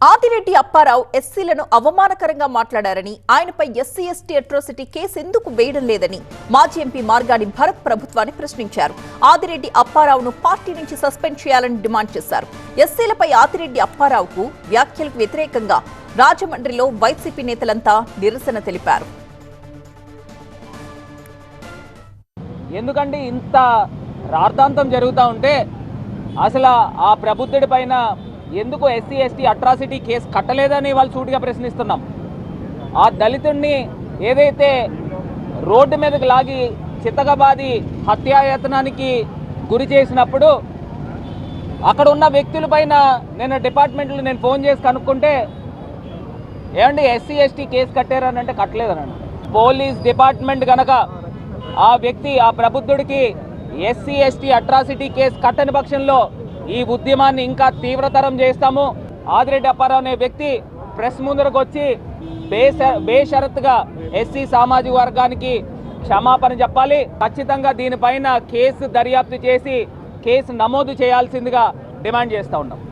ఆదిరెడ్డి అప్పారావు ఎస్సీలను అవమానకరంగా మాట్లాడారని, ఆయనపై ఎస్సీ ఎస్టీ అట్రాసిటీ కేసు ఎందుకు వేయడం లేదని మాజీ ఎంపీ మార్గాని భరత్ ప్రభుత్వాన్ని ప్రశ్నించారు. ఆదిరెడ్డి అప్పారావును పార్టీ నుంచి సస్పెండ్ చేయాలని డిమాండ్ చేశారు. ఎస్సీలపై ఆదిరెడ్డి అప్పారావుకు వ్యాఖ్యలకు వ్యతిరేకంగా రాజమండ్రిలో వైసీపీ నేతలంతా నిరసన తెలిపారు. ఎందుకంటే ఇంత రాద్ధాంతం జరుగుతూ ఉంటే అసలు ఆ ప్రబుద్ధుడి పైన ఎందుకు ఎస్సీ ఎస్టీ అట్రాసిటీ కేసు కట్టలేదని వాళ్ళు సూటిగా ప్రశ్నిస్తున్నాం. ఆ దళితుడిని ఏదైతే రోడ్డు మీదకి లాగి చిత్తగబాది హత్యాయత్నానికి గురి చేసినప్పుడు అక్కడ ఉన్న వ్యక్తులపైన నేను డిపార్ట్మెంట్లో ఫోన్ చేసి కనుక్కుంటే ఏమండి ఎస్సీ ఎస్టీ కేసు కట్టారని అంటే కట్టలేదనండి. పోలీస్ డిపార్ట్మెంట్ కనుక ఆ వ్యక్తి ఆ ప్రబుద్ధుడికి ఎస్సీ ఎస్టీ అట్రాసిటీ కేసు కట్టని పక్షంలో ఈ ఉద్యమాన్ని ఇంకా తీవ్రతరం చేస్తాము. ఆదిరెడ్డి అప్పారావు అనే వ్యక్తి ప్రెస్ ముందరకు వచ్చి బేషరతుగా ఎస్సీ సామాజిక వర్గానికి క్షమాపణ చెప్పాలి. ఖచ్చితంగా దీనిపైన కేసు దర్యాప్తు చేసి కేసు నమోదు చేయాల్సిందిగా డిమాండ్ చేస్తూ ఉన్నాం.